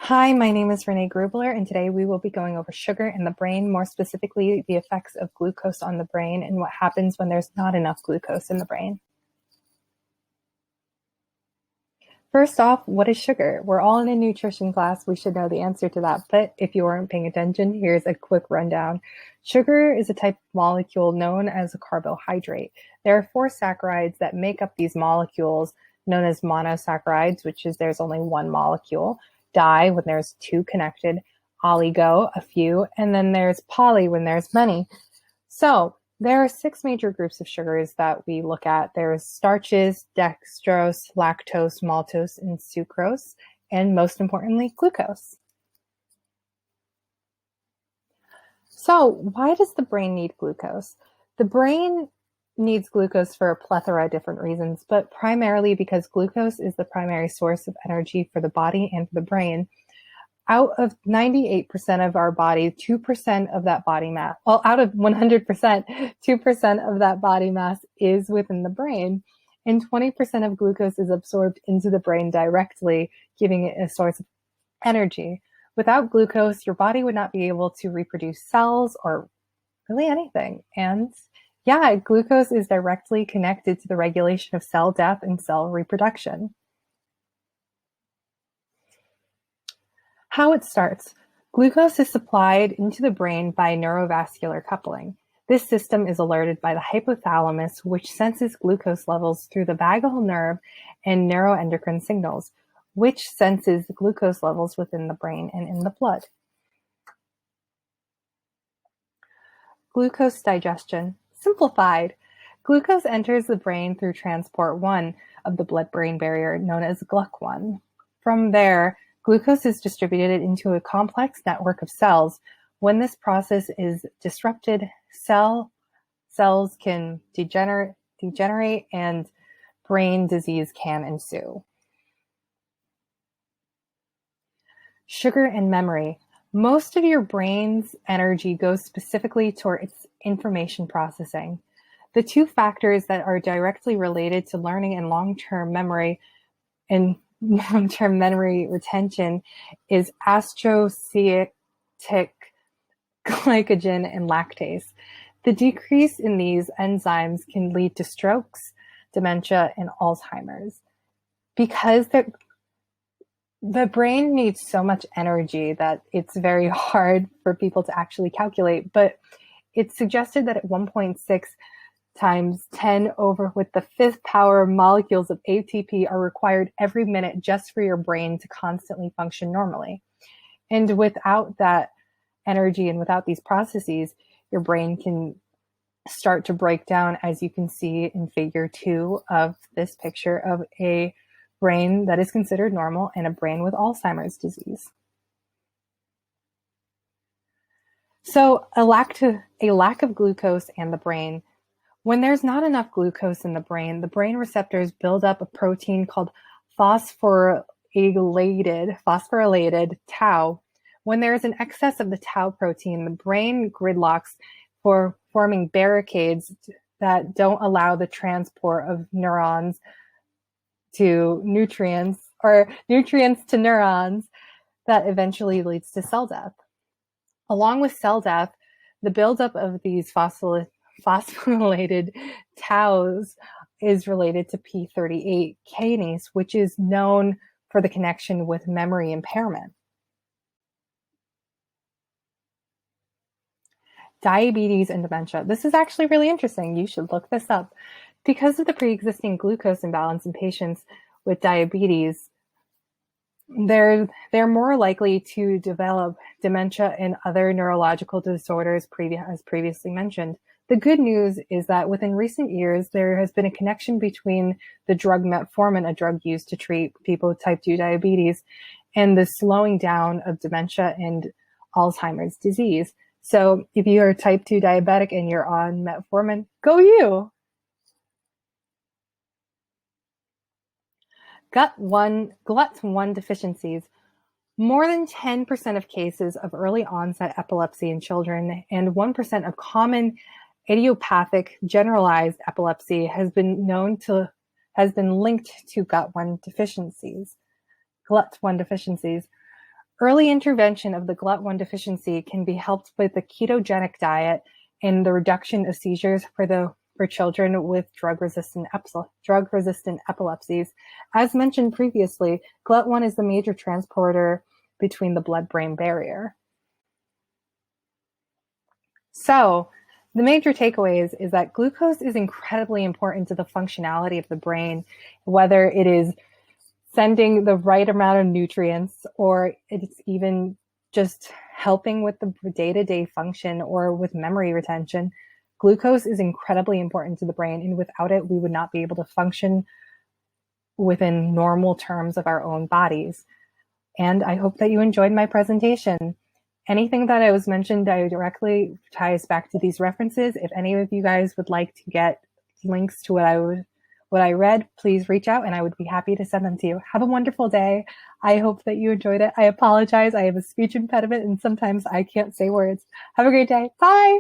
Hi, my name is Renee Grubler, and today we will be going over sugar in the brain, more specifically the effects of glucose on the brain and what happens when there's not enough glucose in the brain. First off, what is sugar? We're all in a nutrition class. We should know the answer to that, but if you weren't paying attention, here's a quick rundown. Sugar is a type of molecule known as a carbohydrate. There are four saccharides that make up these molecules, known as monosaccharides, which is there's only one molecule, di when there's two connected, oligo, a few, and then there's poly when there's many. So there are six major groups of sugars that we look at. There's starches, dextrose, lactose, maltose, and sucrose, and most importantly, glucose. So why does the brain need glucose? The brain needs glucose for a plethora of different reasons, but primarily because glucose is the primary source of energy for the body and for the brain. Out of 98% of our body, 2% of that body mass, well, out of 100%, 2% of that body mass is within the brain, and 20% of glucose is absorbed into the brain directly, giving it a source of energy. Without glucose, your body would not be able to reproduce cells or really anything. And yeah, glucose is directly connected to the regulation of cell death and cell reproduction. How it starts. Glucose is supplied into the brain by neurovascular coupling. This system is alerted by the hypothalamus, which senses glucose levels through the vagal nerve and neuroendocrine signals, which senses the glucose levels within the brain and in the blood. Glucose digestion. Simplified. Glucose enters the brain through transport 1 of the blood-brain barrier, known as GLUC1. From there, glucose is distributed into a complex network of cells. When this process is disrupted, cells can degenerate and brain disease can ensue. Sugar and memory. Most of your brain's energy goes specifically towards information processing. The two factors that are directly related to learning and long-term memory retention is astrocytic glycogen and lactase. The decrease in these enzymes can lead to strokes, dementia, and Alzheimer's. Because the brain needs so much energy that it's very hard for people to actually calculate, but it's suggested that at 1.6 times 10 over with the fifth power molecules of ATP are required every minute just for your brain to constantly function normally. And without that energy and without these processes, your brain can start to break down, as you can see in figure 2 of this picture of a brain that is considered normal and a brain with Alzheimer's disease. So a lack of glucose in the brain. When there's not enough glucose in the brain receptors build up a protein called phosphorylated tau. When there is an excess of the tau protein, the brain gridlocks for forming barricades that don't allow the transport of neurons to nutrients or nutrients to neurons that eventually leads to cell death. Along with cell death, the buildup of these phosphorylated taus is related to p38 kinase, which is known for the connection with memory impairment. Diabetes and dementia. This is actually really interesting. You should look this up. Because of the pre-existing glucose imbalance in patients with diabetes, they're more likely to develop dementia and other neurological disorders as previously mentioned. The good news is that within recent years, there has been a connection between the drug metformin, a drug used to treat people with type 2 diabetes, and the slowing down of dementia and Alzheimer's disease. So if you are type 2 diabetic and you're on metformin, go you! GLUT1 deficiencies. More than 10% of cases of early onset epilepsy in children and 1% of common idiopathic generalized epilepsy has been linked to GLUT1 deficiencies. Early intervention of the GLUT1 deficiency can be helped with the ketogenic diet and the reduction of seizures for children with drug-resistant epilepsies. As mentioned previously, GLUT1 is the major transporter between the blood-brain barrier. So, the major takeaways is that glucose is incredibly important to the functionality of the brain, whether it is sending the right amount of nutrients, or it's even just helping with the day-to-day function or with memory retention. Glucose is incredibly important to the brain, and without it, we would not be able to function within normal terms of our own bodies. And I hope that you enjoyed my presentation. Anything that I was mentioned directly ties back to these references. If any of you guys would like to get links to what I read, please reach out and I would be happy to send them to you. Have a wonderful day. I hope that you enjoyed it. I apologize. I have a speech impediment and sometimes I can't say words. Have a great day. Bye.